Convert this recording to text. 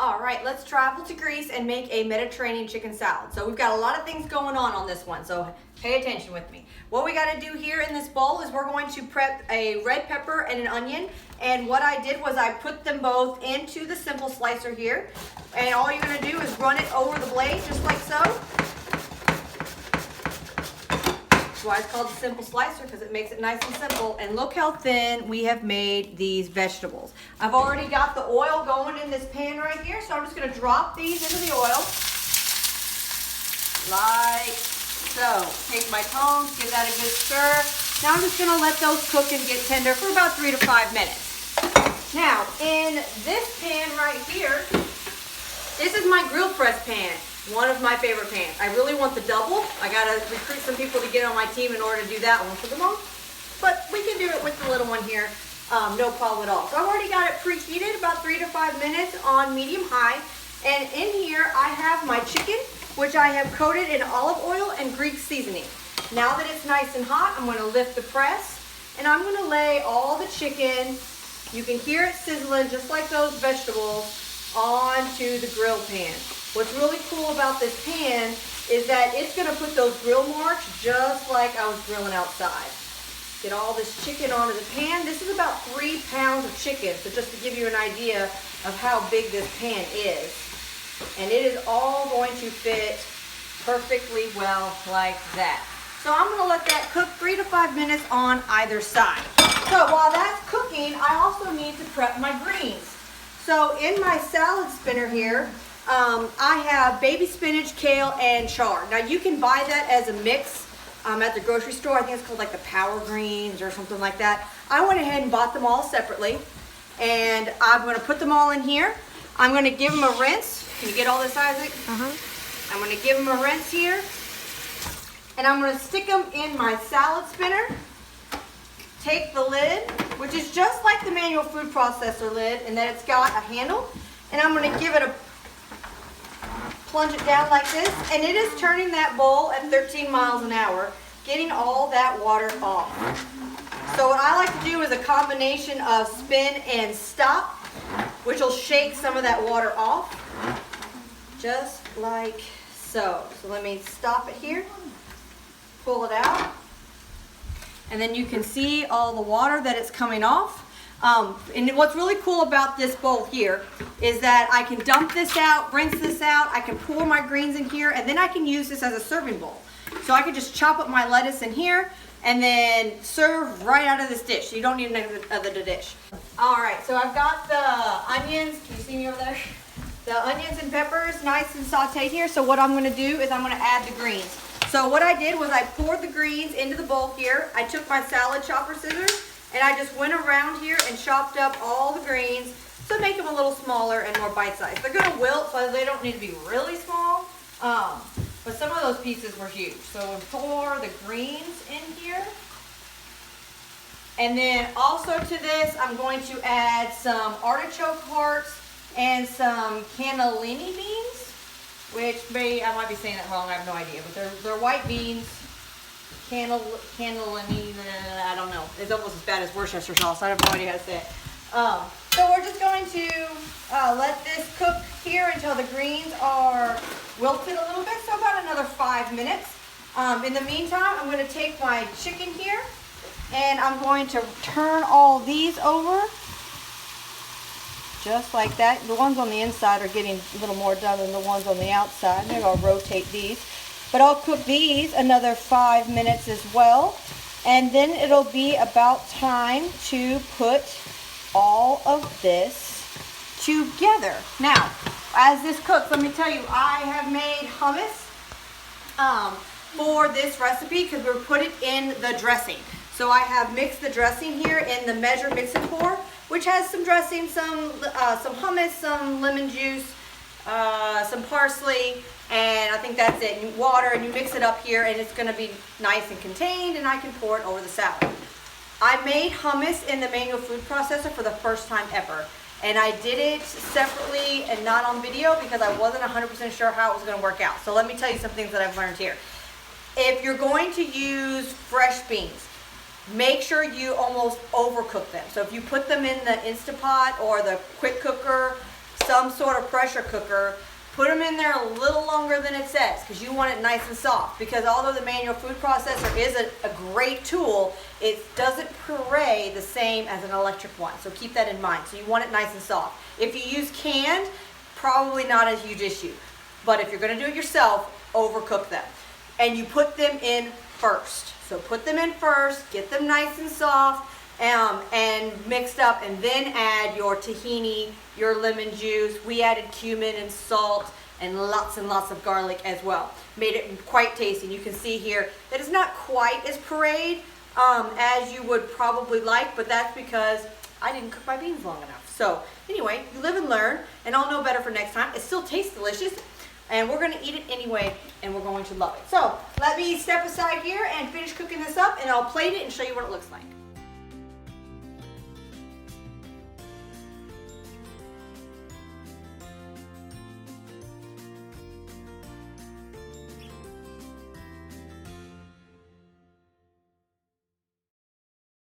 All right, let's travel to Greece and make a Mediterranean chicken salad. So we've got a lot of things going on this one, so pay attention with me. What we got to do here in this bowl is we're going to prep a red pepper and an onion. And what I did was I put them both into the simple slicer here. And all you're going to do is run it over the blade just like so. That's why it's called the simple slicer, because it makes it nice and simple. And look how thin we have made these vegetables. I've already got the oil going in this pan right here, so I'm just going to drop these into the oil like so. Take my tongs, give that a good stir. Now I'm just going to let those cook and get tender for about 3 to 5 minutes. Now in this pan right here, this is my grill press pan. One of my favorite pans. I really want the double. I gotta recruit some people to get on my team in order to do that one for the mom. But we can do it with the little one here, no problem at all. So I've already got it preheated about 3 to 5 minutes on medium high. And in here I have my chicken, which I have coated in olive oil and Greek seasoning. Now that it's nice and hot, I'm gonna lift the press and I'm gonna lay all the chicken, you can hear it sizzling just like those vegetables, onto the grill pan. What's really cool about this pan is that it's going to put those grill marks just like I was grilling outside. Get all this chicken onto the pan. This is about 3 pounds of chicken, so just to give you an idea of how big this pan is. And it is all going to fit perfectly well like that. So I'm going to let that cook 3 to 5 minutes on either side. So while that's cooking, I also need to prep my greens. So in my salad spinner here, I have baby spinach, kale, and chard. Now you can buy that as a mix at the grocery store. I think it's called like the Power Greens or something like that. I went ahead and bought them all separately. And I'm going to put them all in here. I'm going to give them a rinse. Can you get all this, Isaac? I'm going to give them a rinse here. And I'm going to stick them in my salad spinner. Take the lid, which is just like the manual food processor lid, and that it's got a handle. And I'm going to give it a plunge it down like this, and it is turning that bowl at 13 miles an hour, getting all that water off. So what I like to do is a combination of spin and stop, which will shake some of that water off, just like so. So let me stop it here, pull it out, and then you can see all the water that it's coming off. And what's really cool about this bowl here is that I can dump this out, rinse this out, I can pour my greens in here, and then I can use this as a serving bowl. So I can just chop up my lettuce in here and then serve right out of this dish. So you don't need another dish. All right, so I've got the onions. Can you see me over there? The onions and peppers nice and sauteed here. So what I'm gonna do is I'm gonna add the greens. So what I did was I poured the greens into the bowl here. I took my salad chopper scissors and I just went around here and chopped up all the greens to make them a little smaller and more bite-sized. They're gonna wilt, so they don't need to be really small, but some of those pieces were huge. So we'll pour the greens in here. And then also to this, I'm going to add some artichoke hearts and some cannellini beans, which I might be saying that wrong, I have no idea, but they're white beans. Cannellini, I don't know. It's almost as bad as Worcestershire sauce. I have no idea how to say it. So we're just going to let this cook here until the greens are wilted a little bit, so about another 5 minutes. In the meantime, I'm going to take my chicken here, and I'm going to turn all these over, just like that. The ones on the inside are getting a little more done than the ones on the outside. Maybe I'll rotate these. But I'll cook these another 5 minutes as well. And then it'll be about time to put all of this together. Now, as this cooks, let me tell you, I have made hummus for this recipe because we're put it in the dressing. So I have mixed the dressing here in the Measure Mix and Pour, which has some dressing, some hummus, some lemon juice, some parsley, and I think that's it. And water, and you mix it up here, and it's going to be nice and contained, and I can pour it over the salad. I made hummus in the manual food processor for the first time ever, and I did it separately and not on video because I wasn't 100% sure how it was going to work out. So let me tell you some things that I've learned here. If you're going to use fresh beans, make sure you almost overcook them. So if you put them in the Instapot or the quick cooker, some sort of pressure cooker, put them in there a little longer than it says because you want it nice and soft. Because although the manual food processor is a great tool, it doesn't puree the same as an electric one. So keep that in mind. So you want it nice and soft. If you use canned, probably not a huge issue. But if you're going to do it yourself, overcook them. And you put them in first. So put them in first, get them nice and soft and mixed up, and then add your tahini, your lemon juice. We added cumin and salt and lots of garlic as well. Made it quite tasty. You can see here that it's not quite as pureed as you would probably like, but that's because I didn't cook my beans long enough. So anyway, you live and learn, and I'll know better for next time. It still tastes delicious, and we're going to eat it anyway, and we're going to love it. So let me step aside here and finish cooking this up, and I'll plate it and show you what it looks like.